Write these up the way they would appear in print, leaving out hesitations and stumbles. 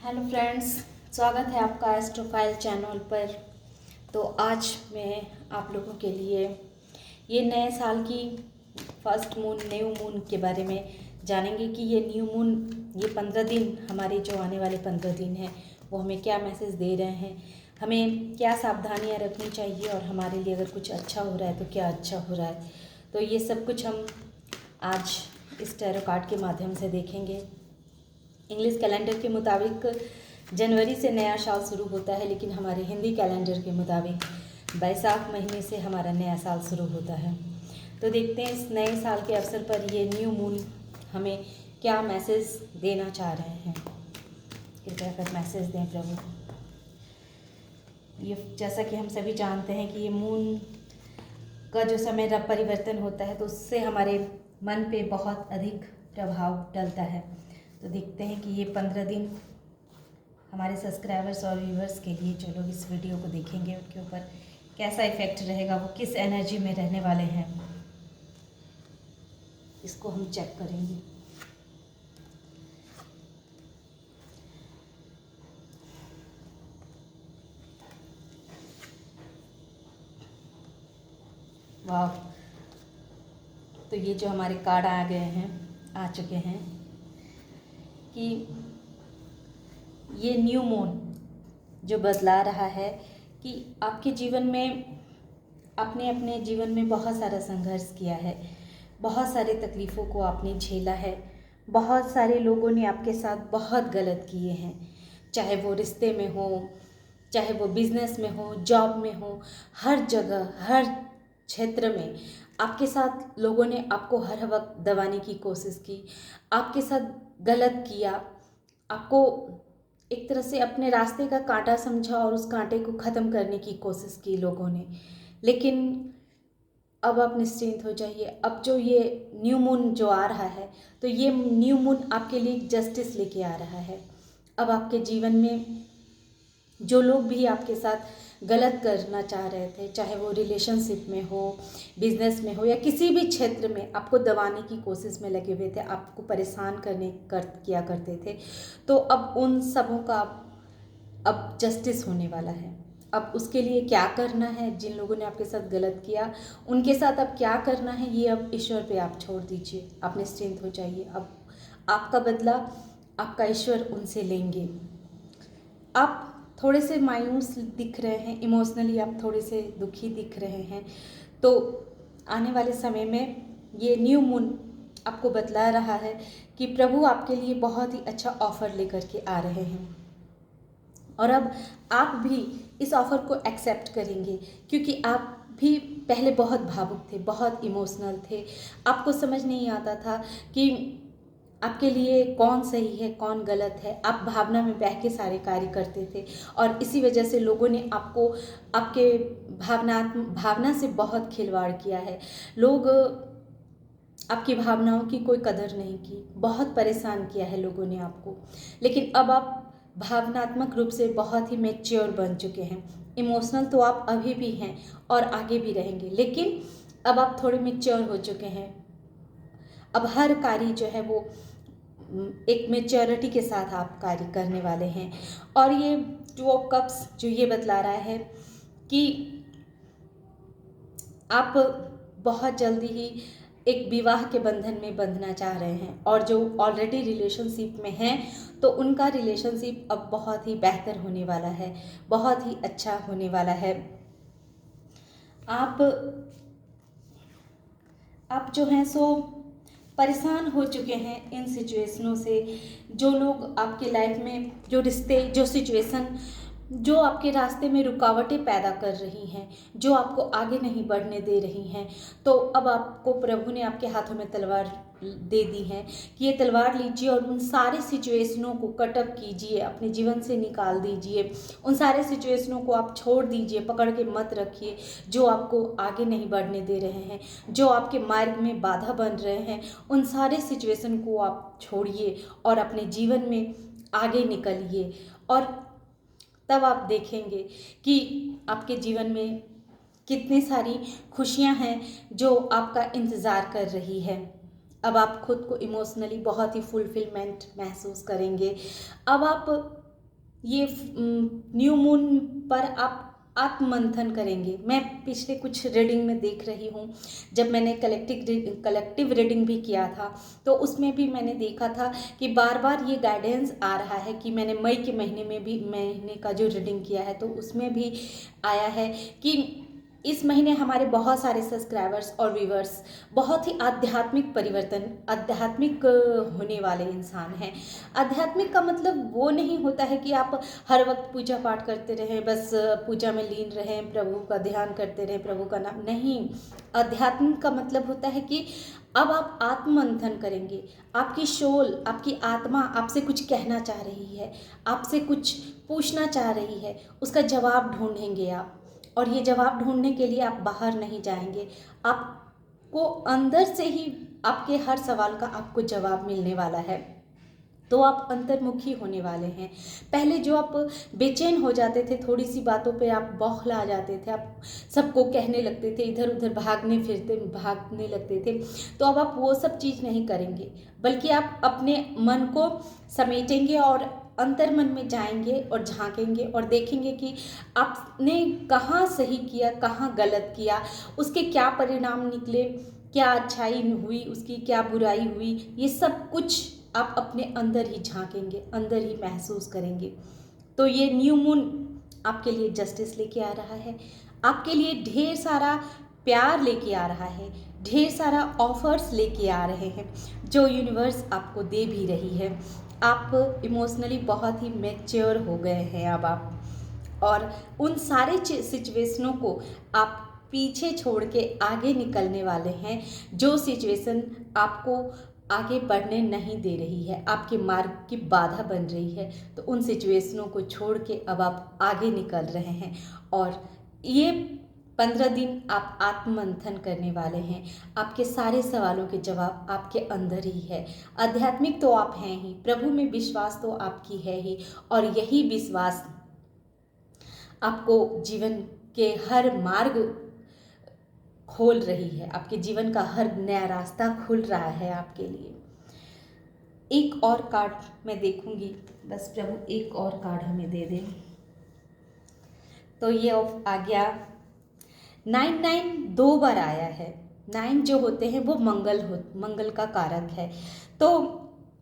Hello friends, स्वागत है आपका एस्ट्रोफाइल चैनल पर। तो आज मैं आप लोगों के लिए ये नए साल की फर्स्ट मून न्यू मून के बारे में जानेंगे कि ये न्यू मून, ये 15 दिन, हमारे जो आने वाले 15 दिन हैं वो हमें क्या मैसेज दे रहे हैं, हमें क्या सावधानियां रखनी चाहिए और हमारे लिए अगर कुछ अच्छा हो रहा है तो क्या अच्छा हो रहा है। तो ये सब कुछ हम आज इस टैरो कार्ड के माध्यम से देखेंगे। इंग्लिश कैलेंडर के मुताबिक जनवरी से नया साल शुरू होता है, लेकिन हमारे हिंदी कैलेंडर के मुताबिक बैसाख महीने से हमारा नया साल शुरू होता है। तो देखते हैं इस नए साल के अवसर पर ये न्यू मून हमें क्या मैसेज देना चाह रहे हैं। कृपया कर मैसेज दें प्रभु। ये जैसा कि हम सभी जानते हैं कि ये मून का जो समय परिवर्तन होता है तो उससे हमारे मन पे बहुत अधिक प्रभाव डलता है। तो देखते हैं कि ये 15 दिन हमारे सब्सक्राइबर्स और व्यूवर्स के लिए, जो लोग इस वीडियो को देखेंगे, उनके ऊपर कैसा इफ़ेक्ट रहेगा, वो किस एनर्जी में रहने वाले हैं, इसको हम चेक करेंगे। वाह, तो ये जो हमारे कार्ड आ गए हैं, आ चुके हैं कि ये न्यू मून जो बदला रहा है कि आपके जीवन में, आपने अपने जीवन में बहुत सारा संघर्ष किया है, बहुत सारे तकलीफ़ों को आपने झेला है, बहुत सारे लोगों ने आपके साथ बहुत गलत किए हैं, चाहे वो रिश्ते में हो, चाहे वो बिज़नेस में हो, जॉब में हो, हर जगह, हर क्षेत्र में आपके साथ लोगों ने आपको हर वक्त दबाने की कोशिश की, आपके साथ गलत किया, आपको एक तरह से अपने रास्ते का कांटा समझा और उस कांटे को ख़त्म करने की कोशिश की लोगों ने। लेकिन अब आप निश्चिंत हो जाइए। अब जो ये न्यू मून जो आ रहा है, तो ये न्यू मून आपके लिए जस्टिस लेके आ रहा है। अब आपके जीवन में जो लोग भी आपके साथ गलत करना चाह रहे थे, चाहे वो रिलेशनशिप में हो, बिजनेस में हो, या किसी भी क्षेत्र में आपको दबाने की कोशिश में लगे हुए थे, आपको परेशान किया करते थे, तो अब उन सबों का अब जस्टिस होने वाला है। अब उसके लिए क्या करना है, जिन लोगों ने आपके साथ गलत किया उनके साथ अब क्या करना है, ये अब ईश्वर पे आप छोड़ दीजिए। आप निश्चिंत हो जाइए। अब आपका बदला आपका ईश्वर उनसे लेंगे। आप थोड़े से मायूस दिख रहे हैं, इमोशनली आप थोड़े से दुखी दिख रहे हैं, तो आने वाले समय में ये न्यू मून आपको बतला रहा है कि प्रभु आपके लिए बहुत ही अच्छा ऑफ़र लेकर के आ रहे हैं। और अब आप भी इस ऑफ़र को एक्सेप्ट करेंगे, क्योंकि आप भी पहले बहुत भावुक थे, बहुत इमोशनल थे। आपको समझ नहीं आता था कि आपके लिए कौन सही है, कौन गलत है। आप भावना में बह के सारे कार्य करते थे और इसी वजह से लोगों ने आपको, आपके भावना से बहुत खिलवाड़ किया है। लोग आपकी भावनाओं की कोई कदर नहीं की, बहुत परेशान किया है लोगों ने आपको। लेकिन अब आप भावनात्मक रूप से बहुत ही मैच्योर बन चुके हैं। इमोशनल तो आप अभी भी हैं और आगे भी रहेंगे, लेकिन अब आप थोड़े मैच्योर हो चुके हैं। अब हर कार्य जो है वो एक मैच्योरिटी के साथ आप कार्य करने वाले हैं। और ये 2 ऑफ कप्स जो ये बतला रहा है कि आप बहुत जल्दी ही एक विवाह के बंधन में बंधना चाह रहे हैं, और जो ऑलरेडी रिलेशनशिप में हैं तो उनका रिलेशनशिप अब बहुत ही बेहतर होने वाला है, बहुत ही अच्छा होने वाला है। आप जो हैं सो परेशान हो चुके हैं इन सिचुएशनों से। जो लोग आपके लाइफ में, जो रिश्ते, जो सिचुएशन जो आपके रास्ते में रुकावटें पैदा कर रही हैं, जो आपको आगे नहीं बढ़ने दे रही हैं, तो अब आपको प्रभु ने आपके हाथों में तलवार दे दी है कि ये तलवार लीजिए और उन सारे सिचुएशनों को कट अप कीजिए, अपने जीवन से निकाल दीजिए। उन सारे सिचुएशनों को आप छोड़ दीजिए, पकड़ के मत रखिए, जो आपको आगे नहीं बढ़ने दे रहे हैं, जो आपके मार्ग में बाधा बन रहे हैं। उन सारे सिचुएशन को आप छोड़िए और अपने जीवन में आगे निकलिए, और तब आप देखेंगे कि आपके जीवन में कितनी सारी खुशियां हैं जो आपका इंतज़ार कर रही है। अब आप खुद को इमोशनली बहुत ही फुलफिलमेंट महसूस करेंगे। अब आप ये न्यू मून पर आप आत्ममंथन करेंगे। मैं पिछले कुछ रीडिंग में देख रही हूँ, जब मैंने कलेक्टिव रीडिंग भी किया था तो उसमें भी मैंने देखा था कि बार बार ये गाइडेंस आ रहा है कि मैंने मई के महीने में भी, महीने का जो रीडिंग किया है तो उसमें भी आया है कि इस महीने हमारे बहुत सारे सब्सक्राइबर्स और व्यूवर्स बहुत ही आध्यात्मिक परिवर्तन, आध्यात्मिक होने वाले इंसान हैं। आध्यात्मिक का मतलब वो नहीं होता है कि आप हर वक्त पूजा पाठ करते रहें, बस पूजा में लीन रहें, प्रभु का ध्यान करते रहें, प्रभु का नाम नहीं। आध्यात्मिक का मतलब होता है कि अब आप आत्ममंथन करेंगे। आपकी सोल, आपकी आत्मा आपसे कुछ कहना चाह रही है, आपसे कुछ पूछना चाह रही है, उसका जवाब ढूंढेंगे आप। और ये जवाब ढूंढने के लिए आप बाहर नहीं जाएंगे, आपको अंदर से ही आपके हर सवाल का आपको जवाब मिलने वाला है। तो आप अंतर्मुखी होने वाले हैं। पहले जो आप बेचैन हो जाते थे, थोड़ी सी बातों पे आप बौखला जाते थे, आप सबको कहने लगते थे, इधर उधर भागने लगते थे, तो अब आप वो सब चीज़ नहीं करेंगे, बल्कि आप अपने मन को समेटेंगे और अंतर्मन में जाएंगे और झांकेंगे और देखेंगे कि आपने कहाँ सही किया, कहाँ गलत किया, उसके क्या परिणाम निकले, क्या अच्छाई हुई, उसकी क्या बुराई हुई। ये सब कुछ आप अपने अंदर ही झांकेंगे, अंदर ही महसूस करेंगे। तो ये न्यू मून आपके लिए जस्टिस लेके आ रहा है, आपके लिए ढेर सारा प्यार लेके आ रहा है, ढेर सारा ऑफर्स लेके आ रहे हैं जो यूनिवर्स आपको दे भी रही है। आप इमोशनली बहुत ही मैच्योर हो गए हैं अब आप, और उन सारे सिचुएशनों को आप पीछे छोड़ के आगे निकलने वाले हैं। जो सिचुएशन आपको आगे बढ़ने नहीं दे रही है, आपके मार्ग की बाधा बन रही है, तो उन सिचुएशनों को छोड़ के अब आप आगे निकल रहे हैं। और ये 15 दिन आप आत्ममंथन करने वाले हैं। आपके सारे सवालों के जवाब आपके अंदर ही है। आध्यात्मिक तो आप हैं ही, प्रभु में विश्वास तो आपकी है ही, और यही विश्वास आपको जीवन के हर मार्ग खोल रही है, आपके जीवन का हर नया रास्ता खुल रहा है आपके लिए। एक और कार्ड मैं देखूंगी, बस प्रभु एक और कार्ड हमें दे दें। तो ये आ गया 9 2 बार आया है। 9 जो होते हैं वो मंगल का कारक है। तो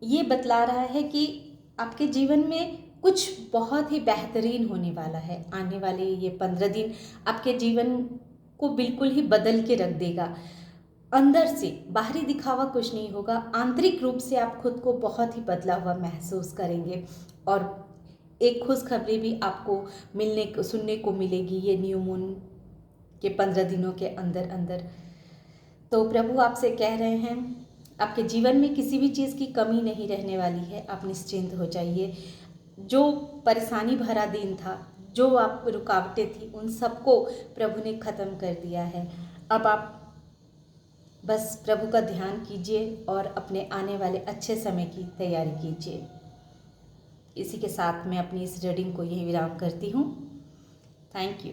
ये बतला रहा है कि आपके जीवन में कुछ बहुत ही बेहतरीन होने वाला है। आने वाले ये 15 दिन आपके जीवन को बिल्कुल ही बदल के रख देगा। अंदर से, बाहरी दिखावा कुछ नहीं होगा, आंतरिक रूप से आप खुद को बहुत ही बदला हुआ महसूस करेंगे। और एक खुशखबरी भी आपको सुनने को मिलेगी ये न्यू मून के 15 दिनों के अंदर अंदर। तो प्रभु आपसे कह रहे हैं, आपके जीवन में किसी भी चीज़ की कमी नहीं रहने वाली है, आप निश्चिंत हो जाइए। जो परेशानी भरा दिन था, जो आप रुकावटें थी, उन सबको प्रभु ने ख़त्म कर दिया है। अब आप बस प्रभु का ध्यान कीजिए और अपने आने वाले अच्छे समय की तैयारी कीजिए। इसी के साथ मैं अपनी इस रीडिंग को यही विराम करती हूँ। Thank you.